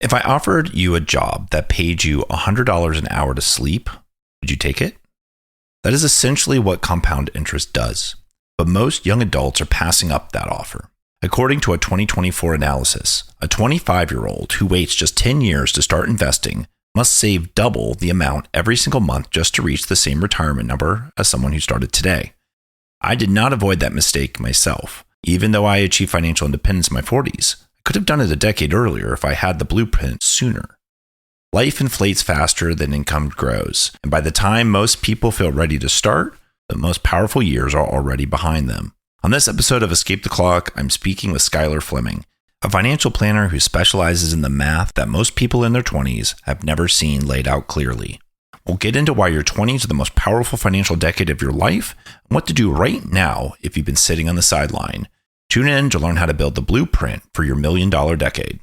If I offered you a job that paid you $100 an hour to sleep, would you take it? That is essentially what compound interest does. But most young adults are passing up that offer. According to a 2024 analysis, a 25-year-old who waits just 10 years to start investing must save double the amount every single month just to reach the same retirement number as someone who started today. I did not avoid that mistake myself. Even though I achieved financial independence in my 40s, I could have done it a decade earlier if I had the blueprint sooner. Life inflates faster than income grows, and by the time most people feel ready to start, the most powerful years are already behind them. On this episode of Escape the Clock, I'm speaking with SKYLER Fleming, a financial planner who specializes in the math that most people in their 20s have never seen laid out clearly. We'll get into why your 20s are the most powerful financial decade of your life and what to do right now if you've been sitting on the sideline. Tune in to learn how to build the blueprint for your $1 million decade.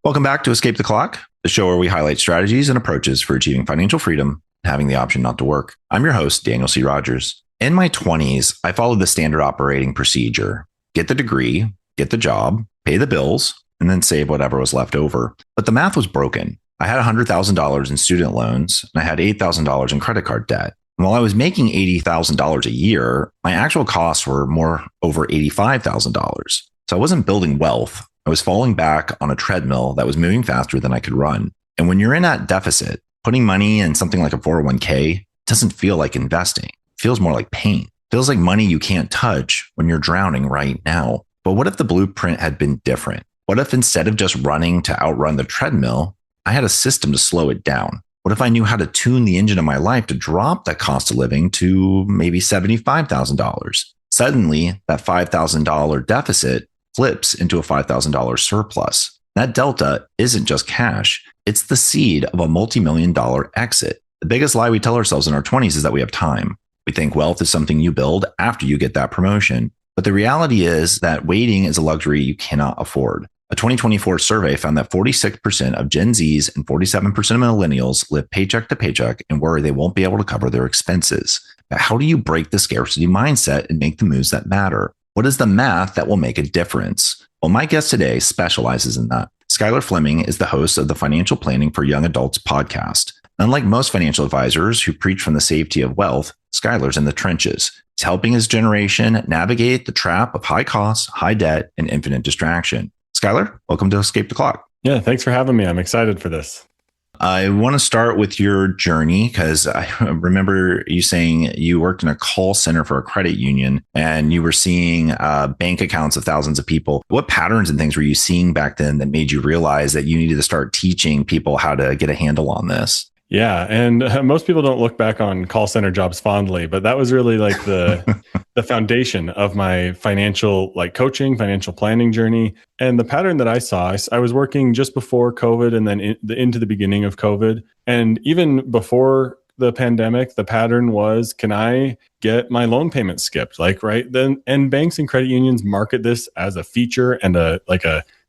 Welcome back to Escape the Clock, the show where we highlight strategies and approaches for achieving financial freedom and having the option not to work. I'm your host, Daniel C. Rogers. In my 20s, I followed the standard operating procedure: get the degree, get the job, pay the bills, and then save whatever was left over. But the math was broken. I had $100,000 in student loans, and I had $8,000 in credit card debt. And while I was making $80,000 a year, my actual costs were more over $85,000. So I wasn't building wealth. I was falling back on a treadmill that was moving faster than I could run. And when you're in that deficit, putting money in something like a 401k doesn't feel like investing. It feels more like pain. It feels like money you can't touch when you're drowning right now. But what if the blueprint had been different? What if instead of just running to outrun the treadmill, I had a system to slow it down? What if I knew how to tune the engine of my life to drop that cost of living to maybe $75,000? Suddenly, that $5,000 deficit flips into a $5,000 surplus. That delta isn't just cash. It's the seed of a multi-million-dollar exit. The biggest lie we tell ourselves in our 20s is that we have time. We think wealth is something you build after you get that promotion. But the reality is that waiting is a luxury you cannot afford. A 2024 survey found that 46% of Gen Zs and 47% of millennials live paycheck to paycheck and worry they won't be able to cover their expenses. But how do you break the scarcity mindset and make the moves that matter? What is the math that will make a difference? Well, my guest today specializes in that. SKYLER Fleming is the host of the Financial Planning for Young Adults podcast. Unlike most financial advisors who preach from the safety of wealth, SKYLER's in the trenches. He's helping his generation navigate the trap of high costs, high debt, and infinite distraction. SKYLER, welcome to Escape the Clock. Yeah, thanks for having me. I'm excited for this. I want to start with your journey because I remember you saying you worked in a call center for a credit union and you were seeing bank accounts of thousands of people. What patterns and things were you seeing back then that made you realize that you needed to start teaching people how to get a handle on this? Yeah. And most people don't look back on call center jobs fondly, but that was really like the foundation of my financial coaching, financial planning journey. And the pattern that I saw, I was working just before COVID and then into the beginning of COVID. And even before the pandemic, the pattern was, can I get my loan payment skipped? Right then, and banks and credit unions market this as a feature and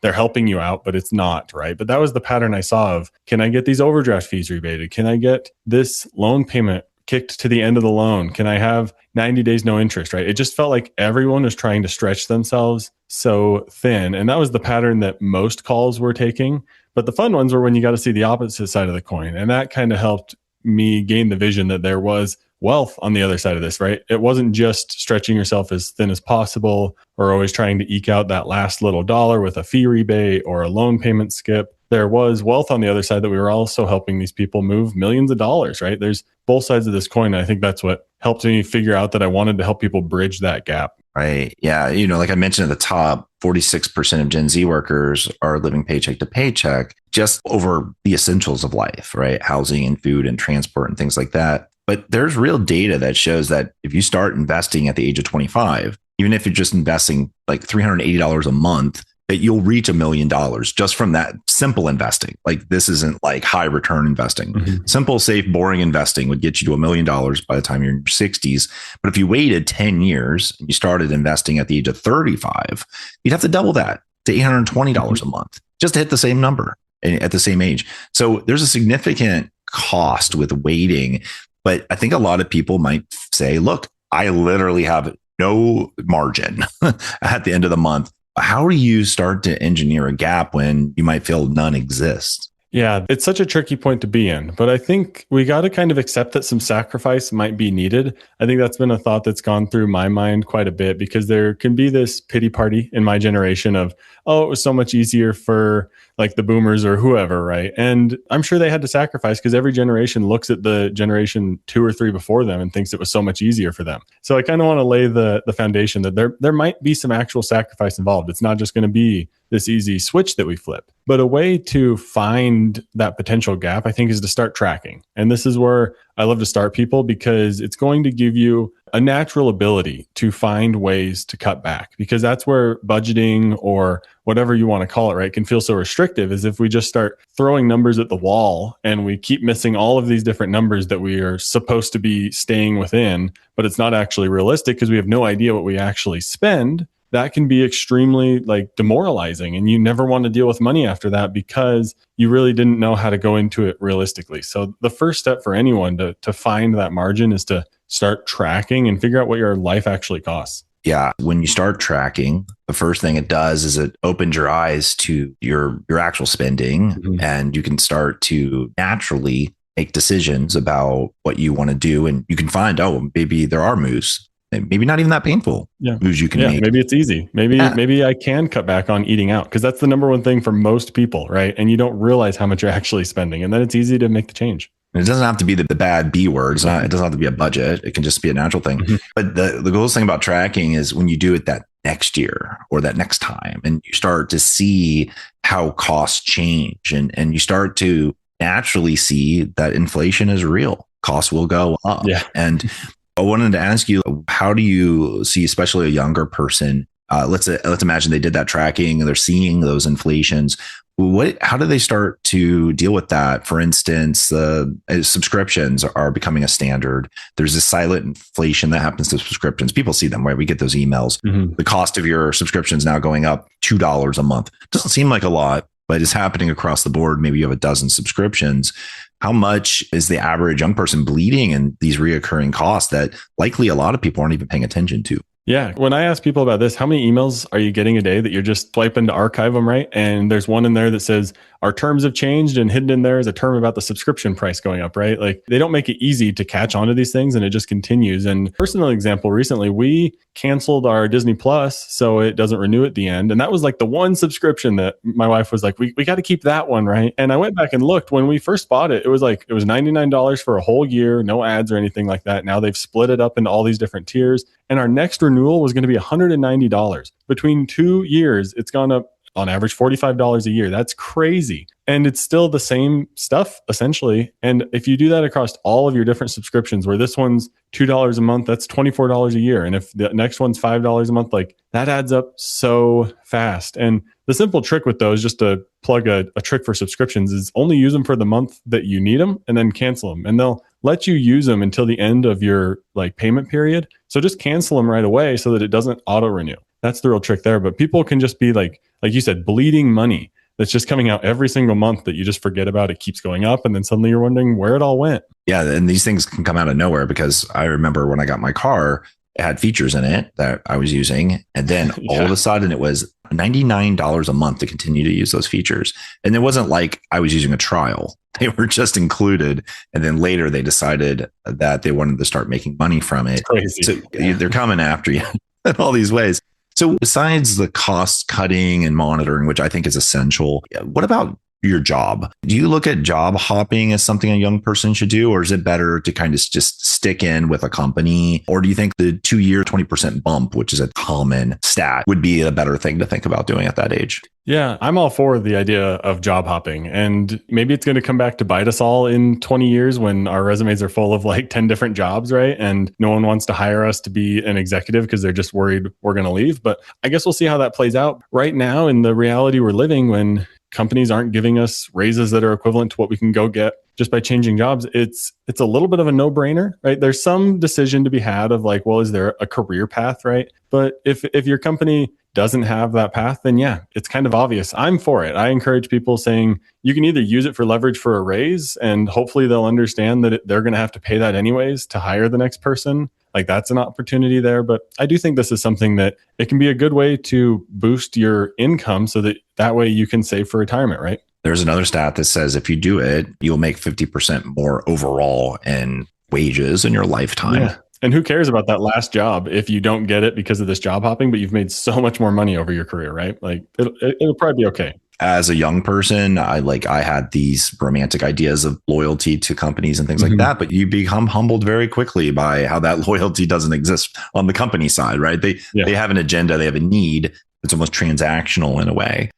they're helping you out, but it's not, right? But that was the pattern I saw of, can I get these overdraft fees rebated? Can I get this loan payment kicked to the end of the loan? Can I have 90 days, no interest, right? It just felt like everyone was trying to stretch themselves so thin. And that was the pattern that most calls were taking. But the fun ones were when you got to see the opposite side of the coin. And that kind of helped me gain the vision that there was wealth on the other side of this, right? It wasn't just stretching yourself as thin as possible or always trying to eke out that last little dollar with a fee rebate or a loan payment skip. There was wealth on the other side that we were also helping these people move millions of dollars, right? There's both sides of this coin. I think that's what helped me figure out that I wanted to help people bridge that gap. Right. Yeah. Like I mentioned at the top, 46% of Gen Z workers are living paycheck to paycheck just over the essentials of life, right? Housing and food and transport and things like that. But there's real data that shows that if you start investing at the age of 25, even if you're just investing like $380 a month that you'll reach $1 million just from that simple investing. Like this isn't like high return investing. Simple, safe, boring investing would get you to $1 million by the time you're in your 60s. But if you waited 10 years and you started investing at the age of 35, you'd have to double that to $820 a month just to hit the same number at the same age. So there's a significant cost with waiting. But I think a lot of people might say, look, I literally have no margin at the end of the month. How do you start to engineer a gap when you might feel none exists? Yeah, it's such a tricky point to be in, but I think we got to kind of accept that some sacrifice might be needed. I think that's been a thought that's gone through my mind quite a bit, because there can be this pity party in my generation of, oh, it was so much easier for like the boomers or whoever, right? And I'm sure they had to sacrifice because every generation looks at the generation 2 or 3 before them and thinks it was so much easier for them. So I kind of want to lay the foundation that there might be some actual sacrifice involved. It's not just going to be this easy switch that we flip. But a way to find that potential gap, I think, is to start tracking. And this is where I love to start people, because it's going to give you a natural ability to find ways to cut back, because that's where budgeting, or whatever you want to call it, right, can feel so restrictive, is if we just start throwing numbers at the wall and we keep missing all of these different numbers that we are supposed to be staying within, but it's not actually realistic because we have no idea what we actually spend. That can be extremely like demoralizing, and you never want to deal with money after that because you really didn't know how to go into it realistically. So the first step for anyone to find that margin is to start tracking and figure out what your life actually costs. Yeah. When you start tracking, the first thing it does is it opens your eyes to your actual spending, and you can start to naturally make decisions about what you want to do. And you can find, oh, maybe there are moves. Maybe not even that painful moves you can make. Maybe it's easy. Maybe I can cut back on eating out, because that's the number one thing for most people, right? And you don't realize how much you're actually spending, and then it's easy to make the change. And it doesn't have to be the bad B words. It doesn't have to be a budget. It can just be a natural thing. But the coolest thing about tracking is when you do it that next year or that next time, and you start to see how costs change, and you start to naturally see that inflation is real. Costs will go up. Yeah. And I wanted to ask you, how do you see, especially a younger person, let's imagine they did that tracking and they're seeing those inflations. How do they start to deal with that? For instance, subscriptions are becoming a standard. There's this silent inflation that happens to subscriptions. People see them, right? We get those emails. The cost of your subscription is now going up $2 a month. Doesn't seem like a lot, but it's happening across the board. Maybe you have a dozen subscriptions. How much is the average young person bleeding in these reoccurring costs that likely a lot of people aren't even paying attention to? Yeah. When I ask people about this, how many emails are you getting a day that you're just swiping to archive them, right? And there's one in there that says, our terms have changed, and hidden in there is a term about the subscription price going up, right? Like they don't make it easy to catch onto these things, and it just continues. And personal example, recently we canceled our Disney Plus so it doesn't renew at the end. And that was like the one subscription that my wife was like, we got to keep that one, right? And I went back and looked. When we first bought it, it was $99 for a whole year, no ads or anything like that. Now they've split it up into all these different tiers. And our next renewal was going to be $190. Between 2 years, it's gone up on average $45 a year. That's crazy. And it's still the same stuff, essentially. And if you do that across all of your different subscriptions, where this one's $2 a month, that's $24 a year. And if the next one's $5 a month, like that adds up so fast. And the simple trick with those, just to plug a trick for subscriptions, is only use them for the month that you need them and then cancel them. And they'll let you use them until the end of your like payment period. So just cancel them right away so that it doesn't auto renew. That's the real trick there. But people can just be like you said, bleeding money that's just coming out every single month that you just forget about. It keeps going up, and then suddenly you're wondering where it all went. Yeah. And these things can come out of nowhere, because I remember when I got my car, it had features in it that I was using. And then all of a sudden it was $99 a month to continue to use those features. And it wasn't like I was using a trial. They were just included. And then later they decided that they wanted to start making money from it. Crazy. So they're coming after you in all these ways. So besides the cost cutting and monitoring, which I think is essential, what about your job. Do you look at job hopping as something a young person should do, or is it better to kind of just stick in with a company? Or do you think the 2-year 20% bump, which is a common stat, would be a better thing to think about doing at that age? Yeah, I'm all for the idea of job hopping. And maybe it's going to come back to bite us all in 20 years when our resumes are full of like 10 different jobs, right? And no one wants to hire us to be an executive because they're just worried we're going to leave. But I guess we'll see how that plays out. Right now, in the reality we're living, when companies aren't giving us raises that are equivalent to what we can go get just by changing jobs, it's a little bit of a no-brainer, right? There's some decision to be had of like, well, is there a career path, right? But if your company doesn't have that path, then yeah, it's kind of obvious. I'm for it. I encourage people saying you can either use it for leverage for a raise, and hopefully they'll understand that they're going to have to pay that anyways to hire the next person. Like that's an opportunity there. But I do think this is something that it can be a good way to boost your income so that way you can save for retirement, right? There's another stat that says if you do it, you'll make 50% more overall in wages in your lifetime. Yeah. And who cares about that last job if you don't get it because of this job hopping, but you've made so much more money over your career, right? Like it'll probably be okay. As a young person, I had these romantic ideas of loyalty to companies and things like that, but you become humbled very quickly by how that loyalty doesn't exist on the company side, right? They have an agenda, they have a need. It's almost transactional in a way.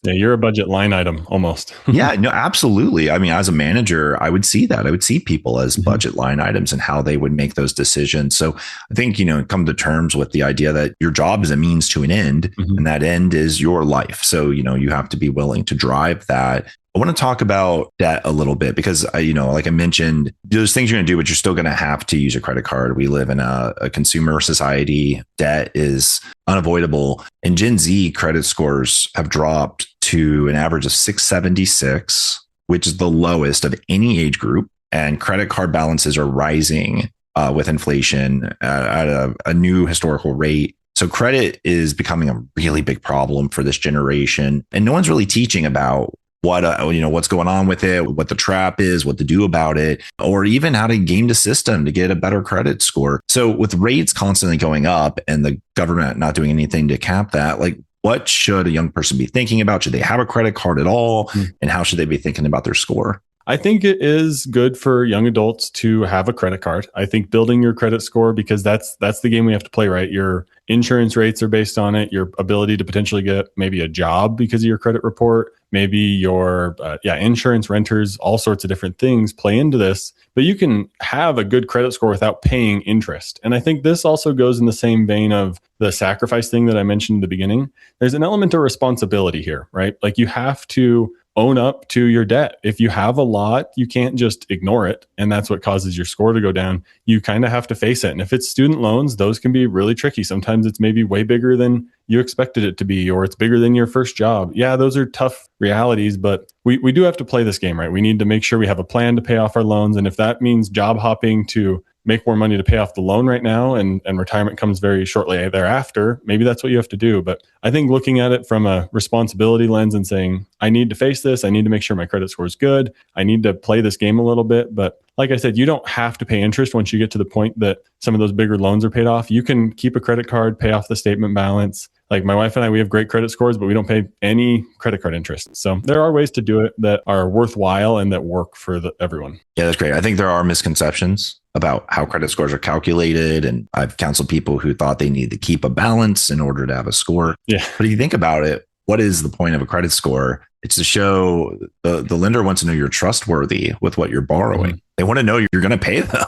Yeah, you're a budget line item almost. Yeah, no, absolutely. I mean, as a manager, I would see that. I would see people as budget line items and how they would make those decisions. So I think, come to terms with the idea that your job is a means to an end, and that end is your life. So, you have to be willing to drive that. I want to talk about debt a little bit because, like I mentioned, there's things you're going to do, but you're still going to have to use a credit card. We live in a consumer society. Debt is unavoidable. And Gen Z credit scores have dropped to an average of 676, which is the lowest of any age group. And credit card balances are rising with inflation at a new historical rate. So credit is becoming a really big problem for this generation. And no one's really teaching about what's going on with it, what the trap is, what to do about it, or even how to game the system to get a better credit score. So with rates constantly going up and the government not doing anything to cap that, like what should a young person be thinking about? Should they have a credit card at all? And how should they be thinking about their score? I think it is good for young adults to have a credit card. I think building your credit score, because that's the game we have to play, right? Your insurance rates are based on it. Your ability to potentially get maybe a job because of your credit report, maybe your insurance, renters, all sorts of different things play into this. But you can have a good credit score without paying interest. And I think this also goes in the same vein of the sacrifice thing that I mentioned at the beginning. There's an element of responsibility here, right? Like you have to own up to your debt. If you have a lot, you can't just ignore it. And that's what causes your score to go down. You kind of have to face it. And if it's student loans, those can be really tricky. Sometimes it's maybe way bigger than you expected it to be, or it's bigger than your first job. Yeah, those are tough realities, but we do have to play this game, right? We need to make sure we have a plan to pay off our loans. And if that means job hopping to make more money to pay off the loan right now and retirement comes very shortly thereafter, maybe that's what you have to do. But I think looking at it from a responsibility lens and saying, I need to face this. I need to make sure my credit score is good. I need to play this game a little bit. But like I said, you don't have to pay interest once you get to the point that some of those bigger loans are paid off. You can keep a credit card, pay off the statement balance. Like my wife and I, we have great credit scores, but we don't pay any credit card interest. So there are ways to do it that are worthwhile and that work for everyone. Yeah, that's great. I think there are misconceptions about how credit scores are calculated. And I've counseled people who thought they needed to keep a balance in order to have a score. Yeah. But if you think about it, what is the point of a credit score? It's to show the lender wants to know you're trustworthy with what you're borrowing. They want to know you're going to pay them.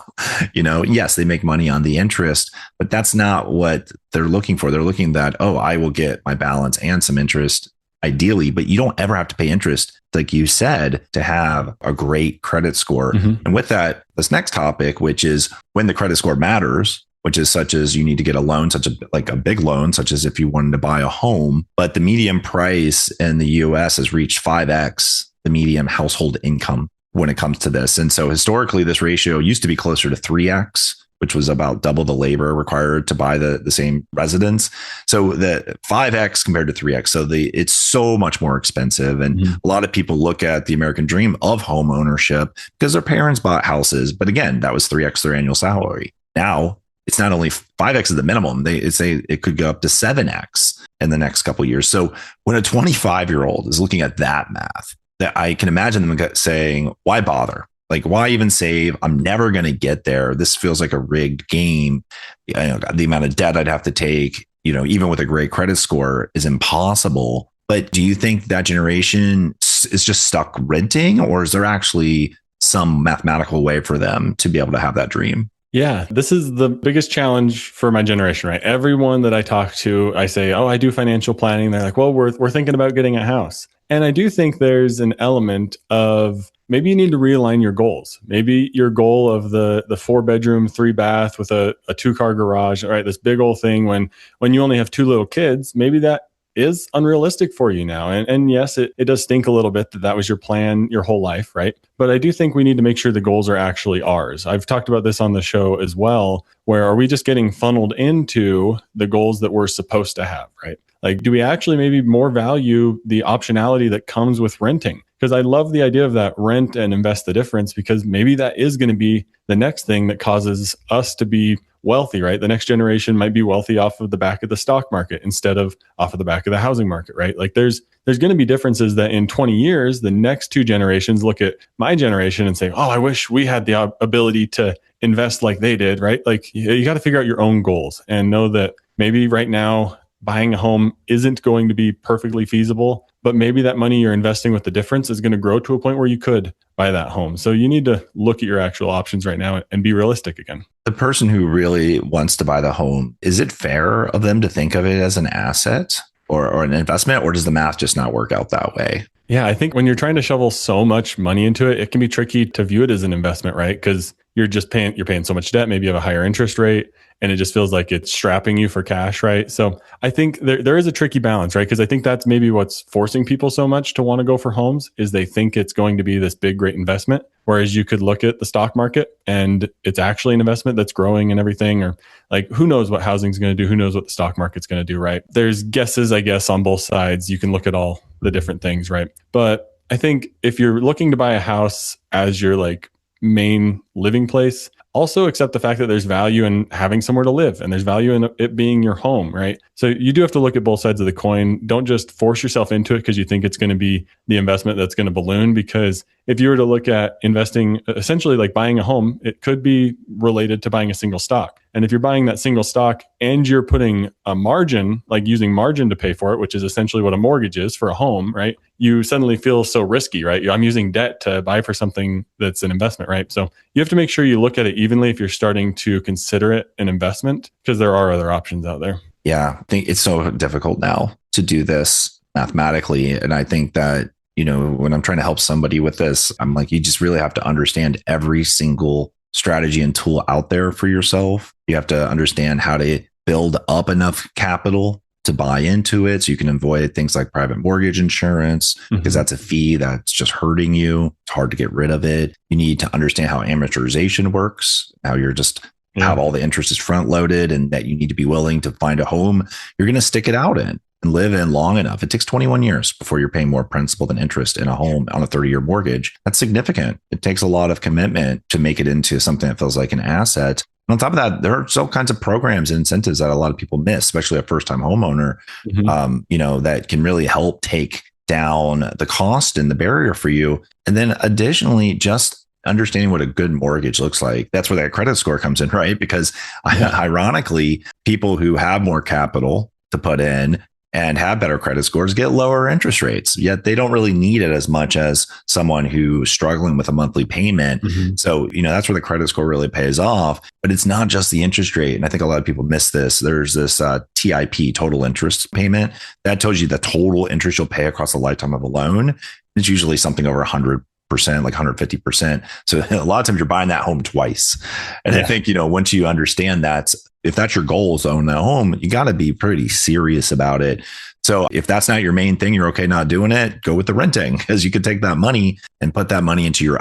Yes, they make money on the interest, but that's not what they're looking for. They're looking that, I will get my balance and some interest ideally, but you don't ever have to pay interest, like you said, to have a great credit score. And with that, this next topic, which is when the credit score matters, which is such as you need to get a loan, like a big loan, such as if you wanted to buy a home. But the median price in the US has reached 5x the median household income when it comes to this. And so historically, this ratio used to be closer to 3x, which was about double the labor required to buy the same residence. So the 5x compared to 3x. So it's so much more expensive. And a lot of people look at the American dream of home ownership because their parents bought houses. But again, that was 3x their annual salary. Now, it's not only 5x is the minimum. They say it could go up to 7x in the next couple of years. So when a 25-year-old is looking at that math, that I can imagine them saying, why bother? Like, why even save? I'm never going to get there. This feels like a rigged game. The amount of debt I'd have to take, even with a great credit score, is impossible. But do you think that generation is just stuck renting, or is there actually some mathematical way for them to be able to have that dream? Yeah, this is the biggest challenge for my generation, right? Everyone that I talk to, I say, "Oh, I do financial planning." They're like, "Well, we're thinking about getting a house." And I do think there's an element of maybe you need to realign your goals. Maybe your goal of the 4-bedroom, 3-bath with a 2-car garage, right? This big old thing when you only have 2 little kids, maybe that is unrealistic for you now. And yes, it does stink a little bit that was your plan your whole life, right? But I do think we need to make sure the goals are actually ours. I've talked about this on the show as well, where are we just getting funneled into the goals that we're supposed to have, right? Like, do we actually maybe more value the optionality that comes with renting? Because I love the idea of that rent and invest the difference, because maybe that is going to be the next thing that causes us to be wealthy, right? The next generation might be wealthy off of the back of the stock market instead of off of the back of the housing market, right? Like there's going to be differences that in 20 years, the next 2 generations look at my generation and say, oh, I wish we had the ability to invest like they did, right? Like you got to figure out your own goals and know that maybe right now buying a home isn't going to be perfectly feasible, but maybe that money you're investing with the difference is going to grow to a point where you could buy that home. So you need to look at your actual options right now and be realistic again. The person who really wants to buy the home, is it fair of them to think of it as an asset or an investment, or does the math just not work out that way? Yeah, I think when you're trying to shovel so much money into it, it can be tricky to view it as an investment, right? Because you're paying so much debt. Maybe you have a higher interest rate and it just feels like it's strapping you for cash, right? So I think there is a tricky balance, right? Because I think that's maybe what's forcing people so much to want to go for homes is they think it's going to be this big, great investment. Whereas you could look at the stock market and it's actually an investment that's growing and everything, or like, who knows what housing's going to do? Who knows what the stock market's going to do, right? There's guesses, I guess, on both sides. You can look at all the different things, right? But I think if you're looking to buy a house as your like main living place, also accept the fact that there's value in having somewhere to live and there's value in it being your home, right? So you do have to look at both sides of the coin. Don't just force yourself into it because you think it's going to be the investment that's going to balloon. Because if you were to look at investing, essentially like buying a home, it could be related to buying a single stock. And if you're buying that single stock and you're putting a margin, like using margin to pay for it, which is essentially what a mortgage is for a home, right? You suddenly feel so risky, right? I'm using debt to buy for something that's an investment, right? So you have to make sure you look at it evenly if you're starting to consider it an investment, because there are other options out there. Yeah, I think it's so difficult now to do this mathematically. And I think that, when I'm trying to help somebody with this, I'm like, you just really have to understand every single strategy and tool out there for yourself. You have to understand how to build up enough capital to buy into it so you can avoid things like private mortgage insurance, because that's a fee that's just hurting you. It's hard to get rid of it. You need to understand how amortization works, how you're just have all the interest is front loaded, and that you need to be willing to find a home you're going to stick it out in and live in long enough. It takes 21 years before you're paying more principal than interest in a home on a 30-year mortgage. That's significant. It takes a lot of commitment to make it into something that feels like an asset. And on top of that, there are all kinds of programs and incentives that a lot of people miss, especially a first-time homeowner, that can really help take down the cost and the barrier for you. And then additionally, just understanding what a good mortgage looks like. That's where that credit score comes in, right? Because ironically, people who have more capital to put in and have better credit scores get lower interest rates, yet they don't really need it as much as someone who's struggling with a monthly payment. So, that's where the credit score really pays off. But it's not just the interest rate. And I think a lot of people miss this. There's this TIP, total interest payment, that tells you the total interest you'll pay across the lifetime of a loan. It's usually something over 100%, like 150%. So a lot of times you're buying that home twice. And I think, once you understand that, if that's your goal is to own that home, you got to be pretty serious about it. So if that's not your main thing, you're okay not doing it, go with the renting, because you could take that money and put that money into your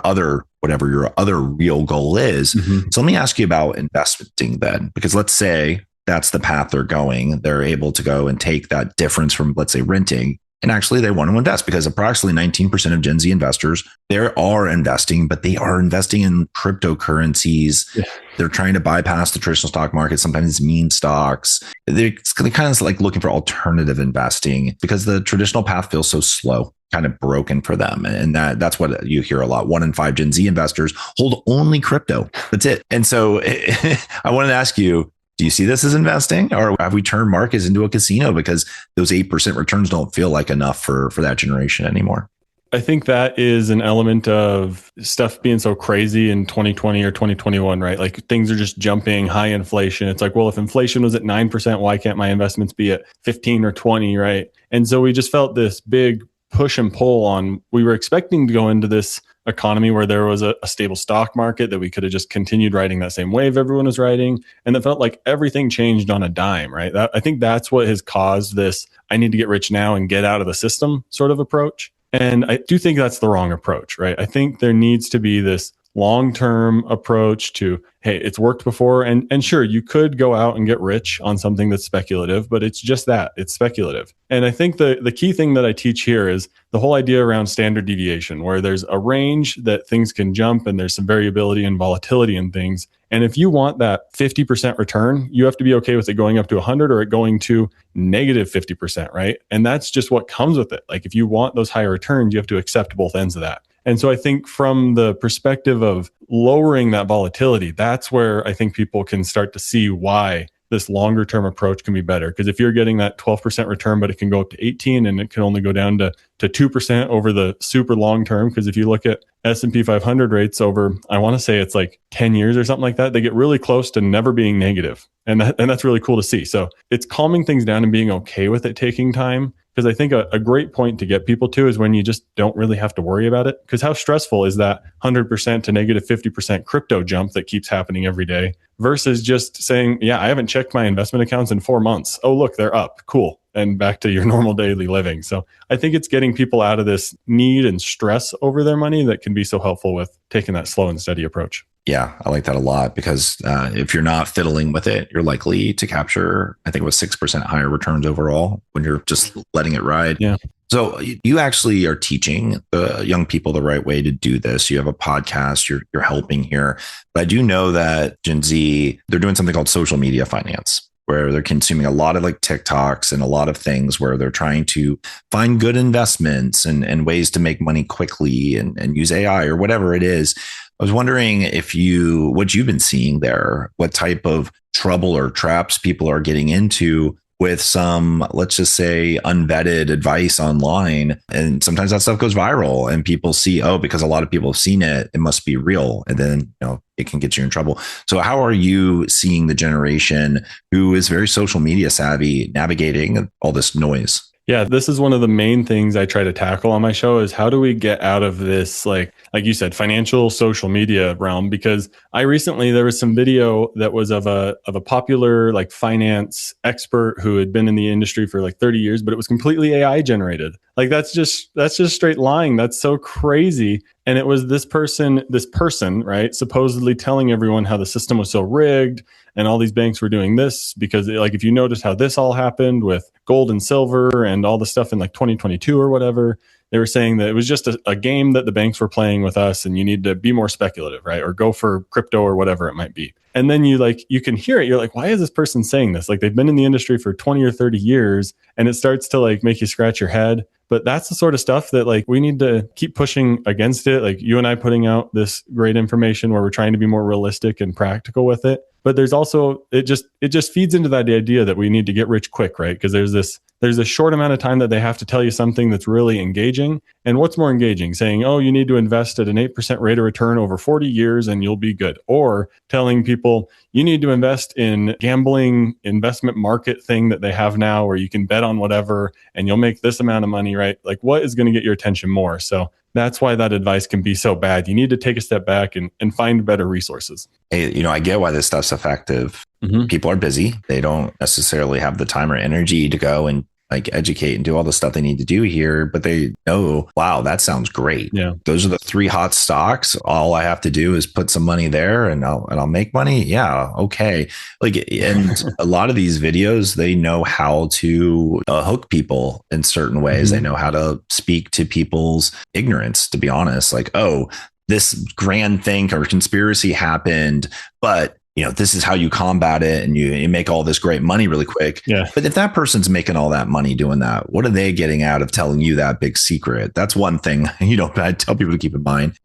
whatever your other real goal is. So let me ask you about investing then, because let's say that's the path they're going. They're able to go and take that difference from, let's say, renting And actually, they want to invest because approximately 19% of Gen Z investors, they are investing, but they are investing in cryptocurrencies. Yeah. They're trying to bypass the traditional stock market. Sometimes it's meme stocks. They're kind of like looking for alternative investing because the traditional path feels so slow, kind of broken for them. And that's what you hear a lot. 1 in 5 Gen Z investors hold only crypto. That's it. And so I wanted to ask you, do you see this as investing, or have we turned markets into a casino because those 8% returns don't feel like enough for that generation anymore? I think that is an element of stuff being so crazy in 2020 or 2021, right? Like things are just jumping, high inflation. It's like, well, if inflation was at 9%, why can't my investments be at 15 or 20, right? And so we just felt this big push and pull on, we were expecting to go into this economy where there was a stable stock market that we could have just continued riding that same wave everyone was riding. And it felt like everything changed on a dime, right? I think that's what has caused this, I need to get rich now and get out of the system sort of approach. And I do think that's the wrong approach, right? I think there needs to be this long-term approach to, hey, it's worked before. And sure, you could go out and get rich on something that's speculative, but it's just that, it's speculative. And I think the key thing that I teach here is the whole idea around standard deviation, where there's a range that things can jump and there's some variability and volatility in things. And if you want that 50% return, you have to be okay with it going up to 100 or it going to negative 50%, right? And that's just what comes with it. Like if you want those higher returns, you have to accept both ends of that. And so I think from the perspective of lowering that volatility, that's where I think people can start to see why this longer term approach can be better. Because if you're getting that 12% return, but it can go up to 18 and it can only go down to 2% over the super long term. Because if you look at S&P 500 rates over, I want to say it's like 10 years or something like that, they get really close to never being negative. And that's really cool to see. So it's calming things down and being okay with it taking time. Because I think a great point to get people to is when you just don't really have to worry about it. Because how stressful is that 100% to negative 50% crypto jump that keeps happening every day versus just saying, yeah, I haven't checked my investment accounts in 4 months. Oh, look, they're up. Cool. And back to your normal daily living. So I think it's getting people out of this need and stress over their money that can be so helpful with taking that slow and steady approach. Yeah, I like that a lot because if you're not fiddling with it, you're likely to capture, I think it was 6% higher returns overall when you're just letting it ride. Yeah. So you actually are teaching the young people the right way to do this. You have a podcast, you're helping here. But I do know that Gen Z, they're doing something called social media finance, where they're consuming a lot of like TikToks and a lot of things where they're trying to find good investments and ways to make money quickly and use AI or whatever it is. I was wondering what you've been seeing there, what type of trouble or traps people are getting into with some, let's just say, unvetted advice online. And sometimes that stuff goes viral and people see, oh, because a lot of people have seen it, it must be real. And then, it can get you in trouble. So how are you seeing the generation who is very social media savvy navigating all this noise? Yeah, this is one of the main things I try to tackle on my show is how do we get out of this, like you said, financial social media realm? Because there was some video that was of a popular like finance expert who had been in the industry for like 30 years, but it was completely AI generated. Like that's just straight lying. That's so crazy. And it was this person, right, supposedly telling everyone how the system was so rigged and all these banks were doing this because like, if you notice how this all happened with gold and silver and all the stuff in like 2022 or whatever, they were saying that it was just a game that the banks were playing with us and you need to be more speculative, right? Or go for crypto or whatever it might be. And then you can hear it. You're like, why is this person saying this? Like they've been in the industry for 20 or 30 years and it starts to like make you scratch your head. But that's the sort of stuff that like we need to keep pushing against it. Like you and I putting out this great information where we're trying to be more realistic and practical with it. But there's also, it just feeds into that idea that we need to get rich quick, right? Because there's a short amount of time that they have to tell you something that's really engaging. And what's more engaging? Saying, oh, you need to invest at an 8% rate of return over 40 years and you'll be good. Or telling people you need to invest in gambling investment market thing that they have now where you can bet on whatever and you'll make this amount of money, right? Like what is going to get your attention more? So that's why that advice can be so bad. You need to take a step back and find better resources. Hey, I get why this stuff's effective. Mm-hmm. People are busy. They don't necessarily have the time or energy to go and like educate and do all the stuff they need to do here, but they know, wow, that sounds great. Yeah. Those are the 3 hot stocks. All I have to do is put some money there and I'll make money. Yeah. Okay. Like, and a lot of these videos, they know how to hook people in certain ways. They know how to speak to people's ignorance, to be honest. Like, oh, this grand thing or conspiracy happened, but this is how you combat it, and you make all this great money really quick. Yeah. But if that person's making all that money doing that, what are they getting out of telling you that big secret? That's one thing, I tell people to keep in mind.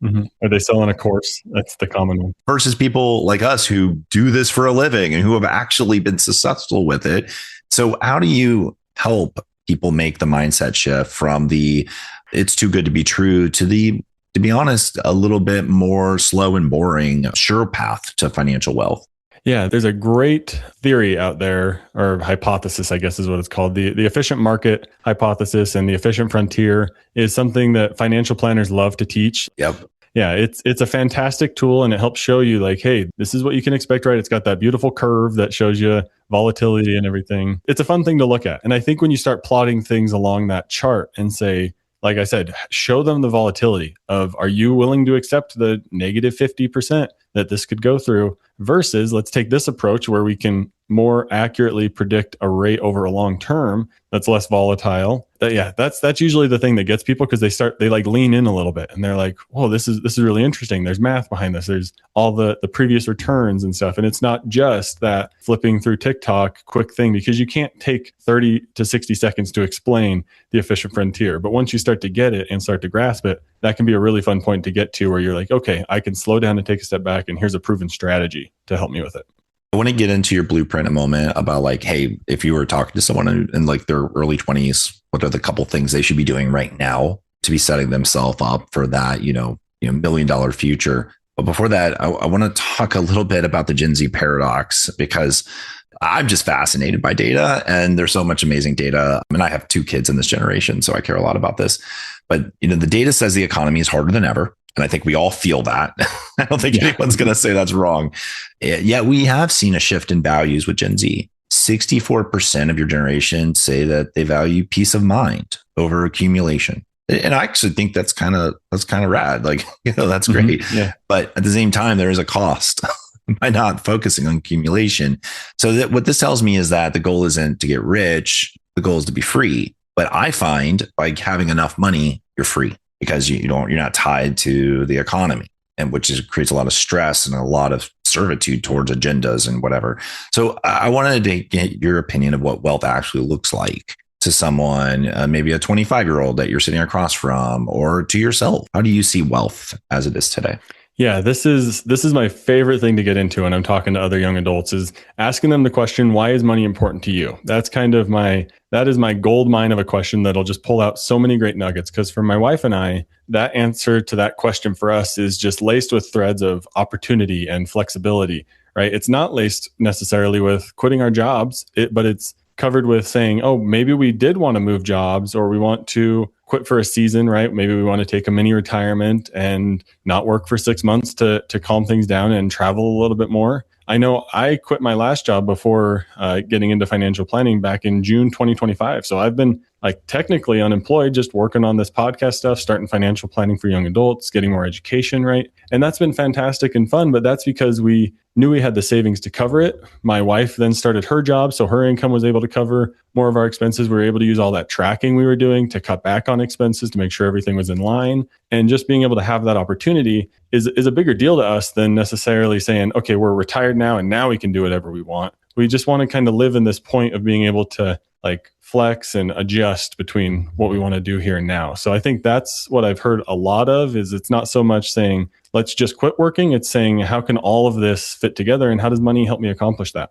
Are they selling a course? That's the common one. Versus people like us who do this for a living and who have actually been successful with it. So how do you help people make the mindset shift from the it's too good to be true to the, to be honest, a little bit more slow and boring, sure path to financial wealth? Yeah, there's a great theory out there, or hypothesis, I guess is what it's called. The efficient market hypothesis and the efficient frontier is something that financial planners love to teach. Yep. Yeah, it's a fantastic tool, and it helps show you like, hey, this is what you can expect, right? It's got that beautiful curve that shows you volatility and everything. It's a fun thing to look at. And I think when you start plotting things along that chart and say, like I said, show them the volatility of, are you willing to accept the negative 50% that this could go through, versus let's take this approach where we can more accurately predict a rate over a long term that's less volatile. That's usually the thing that gets people, because they like lean in a little bit and they're like, whoa, this is really interesting. There's math behind this. There's all the previous returns and stuff. And it's not just that flipping through TikTok quick thing, because you can't take 30 to 60 seconds to explain the efficient frontier. But once you start to get it and start to grasp it, that can be a really fun point to get to, where you're like, okay, I can slow down and take a step back, and here's a proven strategy to help me with it. I want to get into your blueprint a moment about like, hey, if you were talking to someone in like their early 20s, what are the couple things they should be doing right now to be setting themselves up for that, $1 million future? But before that, I want to talk a little bit about the Gen Z paradox, because I'm just fascinated by data, and there's so much amazing data. I mean, I have 2 kids in this generation, so I care a lot about this. But, the data says the economy is harder than ever. And I think we all feel that. I don't think anyone's going to say that's wrong. Yet we have seen a shift in values with Gen Z. 64% of your generation say that they value peace of mind over accumulation. And I actually think that's kind of rad. Like, that's great. Yeah. But at the same time, there is a cost by not focusing on accumulation. So what this tells me is that the goal isn't to get rich. The goal is to be free. But I find by having enough money, you're free, because you're not tied to the economy, and creates a lot of stress and a lot of servitude towards agendas and whatever. So I wanted to get your opinion of what wealth actually looks like to someone, maybe a 25-year-old that you're sitting across from, or to yourself. How do you see wealth as it is today? Yeah, this is my favorite thing to get into when I'm talking to other young adults, is asking them the question, why is money important to you? That's kind of that is my gold mine of a question that'll just pull out so many great nuggets. Because for my wife and I, that answer to that question for us is just laced with threads of opportunity and flexibility, right? It's not laced necessarily with quitting our jobs, but it's covered with saying, oh, maybe we did want to move jobs, or we want to quit for a season, right? Maybe we want to take a mini retirement and not work for 6 months to calm things down and travel a little bit more. I know I quit my last job before getting into financial planning back in June 2025. So I've been like technically unemployed, just working on this podcast stuff, starting financial planning for young adults, getting more education, right? And that's been fantastic and fun, but that's because we knew we had the savings to cover it. My wife then started her job, so her income was able to cover more of our expenses. We were able to use all that tracking we were doing to cut back on expenses to make sure everything was in line. And just being able to have that opportunity is a bigger deal to us than necessarily saying, okay, we're retired now and now we can do whatever we want. We just want to kind of live in this point of being able to like flex and adjust between what we want to do here and now. So I think that's what I've heard a lot of, is it's not so much saying, let's just quit working. It's saying, how can all of this fit together, and how does money help me accomplish that?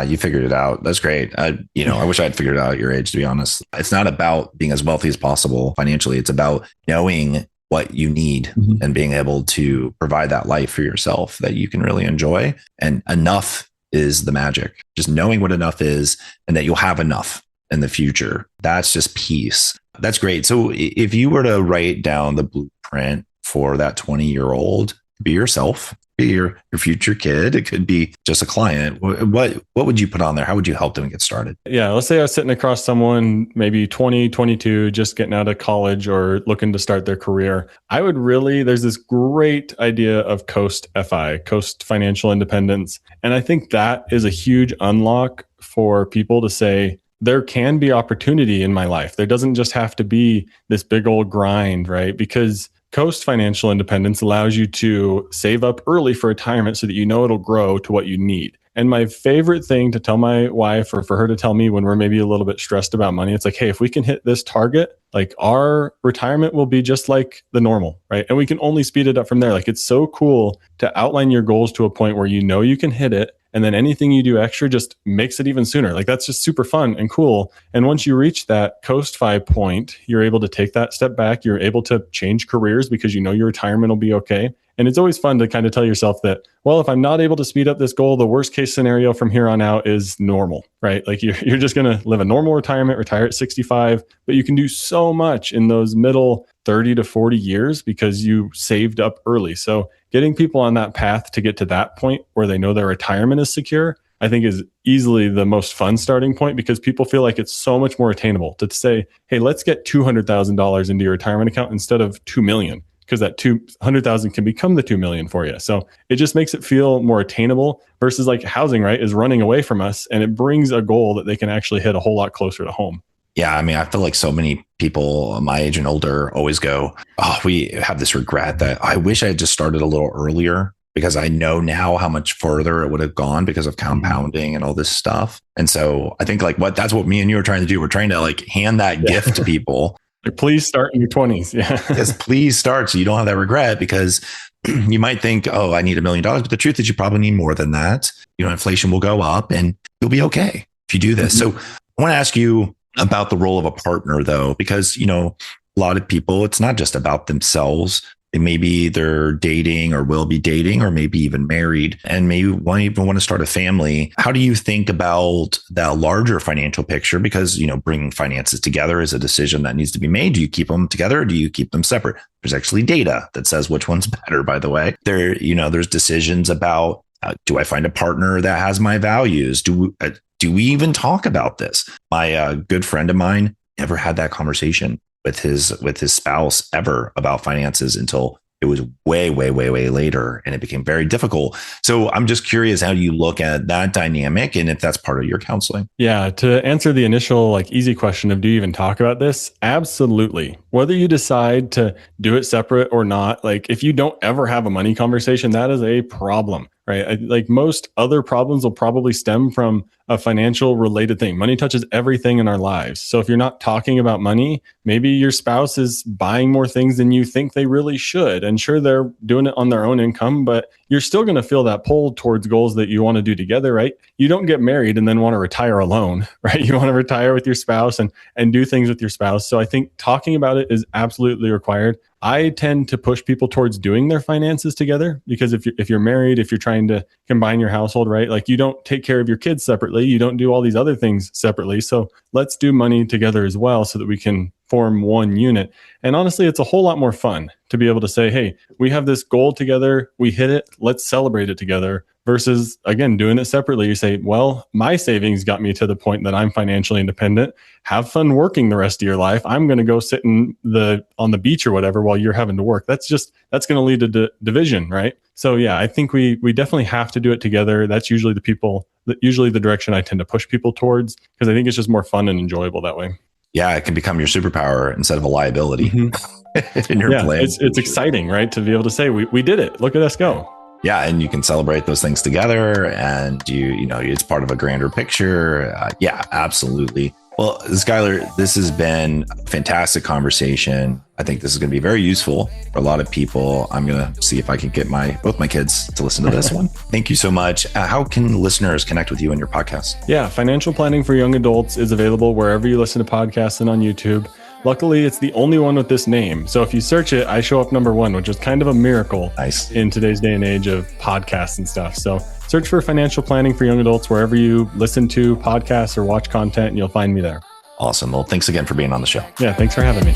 You figured it out. That's great. I wish I'd figured it out at your age, to be honest. It's not about being as wealthy as possible financially. It's about knowing what you need and being able to provide that life for yourself that you can really enjoy. And enough is the magic. Just knowing what enough is, and that you'll have enough in the future. That's just peace. That's great. So if you were to write down the blueprint for that 20-year-old, be yourself, be your future kid. It could be just a client. What would you put on there? How would you help them get started? Yeah, let's say I was sitting across someone, maybe 20, 22, just getting out of college or looking to start their career. I would really, there's this great idea of CoastFI, Coast Financial Independence. And I think that is a huge unlock for people to say, there can be opportunity in my life. There doesn't just have to be this big old grind, right? Because Coast Financial Independence allows you to save up early for retirement so that you know it'll grow to what you need. And my favorite thing to tell my wife, or for her to tell me when we're maybe a little bit stressed about money, it's like, hey, if we can hit this target, like our retirement will be just like the normal, right? And we can only speed it up from there. Like it's so cool to outline your goals to a point where you know you can hit it. And then anything you do extra just makes it even sooner. Like that's just super fun and cool. And once you reach that CoastFI point, you're able to take that step back. You're able to change careers because you know your retirement will be okay. And it's always fun to kind of tell yourself that, well, if I'm not able to speed up this goal, the worst case scenario from here on out is normal, right? Like you're just going to live a normal retirement, retire at 65, but you can do so much in those middle 30 to 40 years because you saved up early. So getting people on that path to get to that point where they know their retirement is secure, I think is easily the most fun starting point because people feel like it's so much more attainable to say, hey, let's get $200,000 into your retirement account instead of $2 million. Because that 200,000 can become the 2 million for you. So it just makes it feel more attainable versus like housing, right, is running away from us and it brings a goal that they can actually hit a whole lot closer to home. Yeah. I mean, I feel like so many people my age and older always go, oh, we have this regret that I wish I had just started a little earlier because I know now how much further it would have gone because of compounding and all this stuff. And so I think like that's what me and you are trying to do. We're trying to like hand that gift to people. Like, please start in your 20s. Yeah. Yes, please start so you don't have that regret because you might think, oh, I need $1 million. But the truth is you probably need more than that. You know, inflation will go up and you'll be okay if you do this. Mm-hmm. So I want to ask you about the role of a partner, though, because, you know, a lot of people, it's not just about themselves. Maybe they're dating or will be dating or maybe even married and maybe even want to start a family. How do you think about that larger financial picture? Because, you know, bringing finances together is a decision that needs to be made. Do you keep them together or do you keep them separate? There's actually data that says which one's better, by the way. There's decisions about, do I find a partner that has my values? Do we even talk about this? My good friend of mine never had that conversation with his spouse ever about finances until it was way later and it became very difficult. So I'm just curious, how do you look at that dynamic and if that's part of your counseling? Yeah. To answer the initial like easy question of do you even talk about this? Absolutely. Whether you decide to do it separate or not, like if you don't ever have a money conversation, that is a problem. Right? Like most other problems will probably stem from a financial related thing. Money touches everything in our lives. So if you're not talking about money, maybe your spouse is buying more things than you think they really should. And sure, they're doing it on their own income, but you're still going to feel that pull towards goals that you want to do together, right? You don't get married and then want to retire alone, right? You want to retire with your spouse and do things with your spouse. So I think talking about it is absolutely required. I tend to push people towards doing their finances together because if you're married, if you're trying to combine your household, right? Like you don't take care of your kids separately. You don't do all these other things separately. So let's do money together as well so that we can form one unit. And honestly, it's a whole lot more fun to be able to say, hey, we have this goal together. We hit it. Let's celebrate it together. Versus, again, doing it separately. You say, well, my savings got me to the point that I'm financially independent. Have fun working the rest of your life. I'm going to go sit on the beach or whatever while you're having to work. That's going to lead to division, right? So yeah, I think we definitely have to do it together. That's usually the direction I tend to push people towards because I think it's just more fun and enjoyable that way. Yeah, it can become your superpower instead of a liability in your plan. It's exciting, right? To be able to say, we did it. Look at us go. Yeah, and you can celebrate those things together, and you know it's part of a grander picture. Yeah, absolutely. Well, SKYLER, this has been a fantastic conversation. I think this is going to be very useful for a lot of people. I'm going to see if I can get both my kids to listen to this one. Thank you so much. How can listeners connect with you and your podcast? Yeah, Financial Planning for Young Adults is available wherever you listen to podcasts and on YouTube. Luckily, it's the only one with this name. So if you search it, I show up number one, which is kind of a miracle in today's day and age of podcasts and stuff. So search for Financial Planning for Young Adults wherever you listen to podcasts or watch content, and you'll find me there. Awesome. Well, thanks again for being on the show. Yeah, thanks for having me.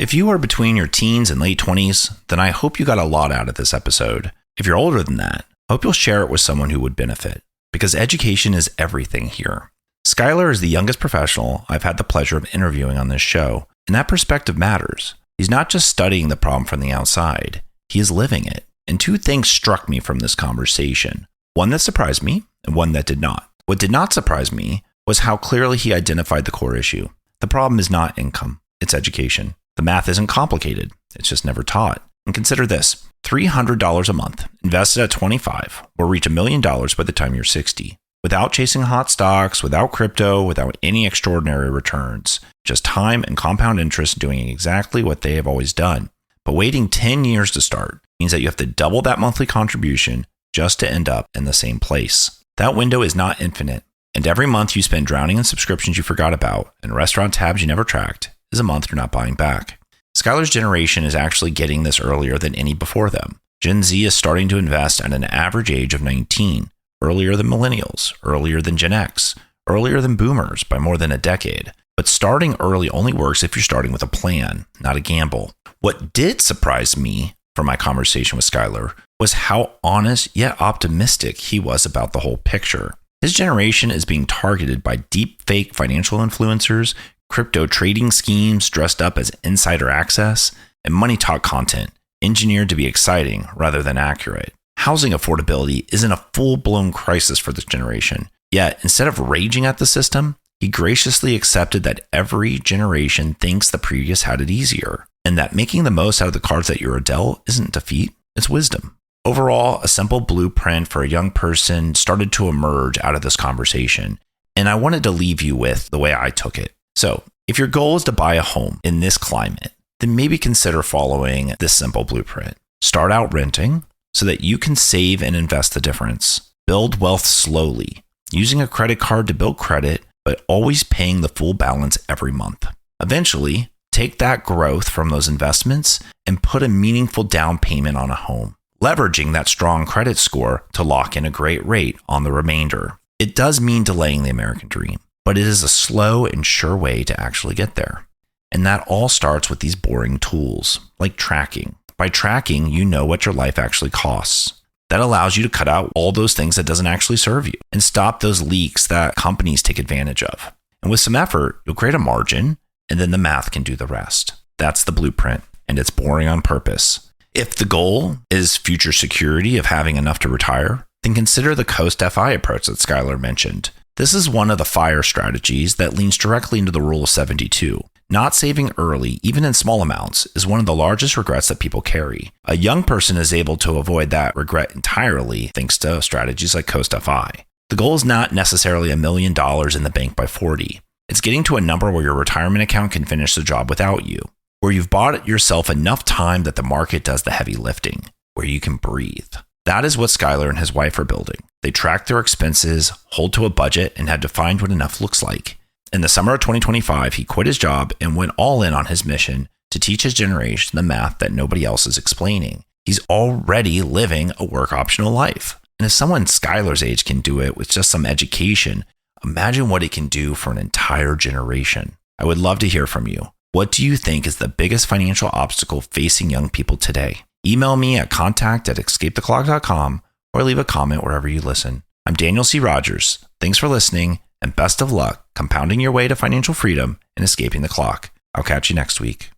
If you are between your teens and late 20s, then I hope you got a lot out of this episode. If you're older than that, I hope you'll share it with someone who would benefit, because education is everything here. SKYLER is the youngest professional I've had the pleasure of interviewing on this show, and that perspective matters. He's not just studying the problem from the outside, he is living it. And two things struck me from this conversation. One that surprised me, and one that did not. What did not surprise me was how clearly he identified the core issue. The problem is not income, it's education. The math isn't complicated, it's just never taught. And consider this, $300 a month invested at 25 will reach $1 million by the time you're 60. Without chasing hot stocks, without crypto, without any extraordinary returns. Just time and compound interest doing exactly what they have always done. But waiting 10 years to start means that you have to double that monthly contribution just to end up in the same place. That window is not infinite. And every month you spend drowning in subscriptions you forgot about and restaurant tabs you never tracked is a month you're not buying back. SKYLER's generation is actually getting this earlier than any before them. Gen Z is starting to invest at an average age of 19, earlier than millennials, earlier than Gen X, earlier than boomers by more than a decade. But starting early only works if you're starting with a plan, not a gamble. What did surprise me from my conversation with SKYLER was how honest yet optimistic he was about the whole picture. His generation is being targeted by deep fake financial influencers, crypto trading schemes dressed up as insider access, and money talk content engineered to be exciting rather than accurate. Housing affordability isn't a full-blown crisis for this generation. Yet, instead of raging at the system, he graciously accepted that every generation thinks the previous had it easier, and that making the most out of the cards that you're dealt isn't defeat, it's wisdom. Overall, a simple blueprint for a young person started to emerge out of this conversation, and I wanted to leave you with the way I took it. So, if your goal is to buy a home in this climate, then maybe consider following this simple blueprint. Start out renting so that you can save and invest the difference. Build wealth slowly, using a credit card to build credit, but always paying the full balance every month. Eventually, take that growth from those investments and put a meaningful down payment on a home, leveraging that strong credit score to lock in a great rate on the remainder. It does mean delaying the American dream, but it is a slow and sure way to actually get there. And that all starts with these boring tools, like tracking. By tracking, you know what your life actually costs. That allows you to cut out all those things that doesn't actually serve you and stop those leaks that companies take advantage of. And with some effort, you'll create a margin, and then the math can do the rest. That's the blueprint, and it's boring on purpose. If the goal is future security of having enough to retire, then consider the CoastFI approach that SKYLER mentioned. This is one of the FIRE strategies that leans directly into the rule of 72. Not saving early, even in small amounts, is one of the largest regrets that people carry. A young person is able to avoid that regret entirely thanks to strategies like CoastFI. The goal is not necessarily $1 million in the bank by 40. It's getting to a number where your retirement account can finish the job without you, where you've bought yourself enough time that the market does the heavy lifting, where you can breathe. That is what SKYLER and his wife are building. They track their expenses, hold to a budget, and have defined what enough looks like. In the summer of 2025, he quit his job and went all in on his mission to teach his generation the math that nobody else is explaining. He's already living a work optional life. And if someone SKYLER's age can do it with just some education, imagine what it can do for an entire generation. I would love to hear from you. What do you think is the biggest financial obstacle facing young people today? Email me at contact@escapetheclock.com or leave a comment wherever you listen. I'm Daniel C. Rogers. Thanks for listening, and best of luck compounding your way to financial freedom and escaping the clock. I'll catch you next week.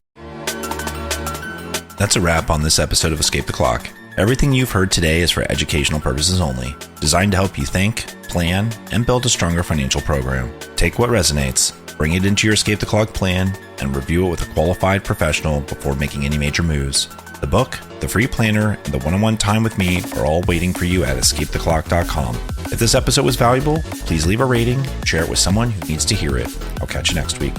That's a wrap on this episode of Escape the Clock. Everything you've heard today is for educational purposes only, designed to help you think, plan, and build a stronger financial program. Take what resonates, bring it into your Escape the Clock plan, and review it with a qualified professional before making any major moves. The book, the free planner, and the one-on-one time with me are all waiting for you at escapetheclock.com. If this episode was valuable, please leave a rating, share it with someone who needs to hear it. I'll catch you next week.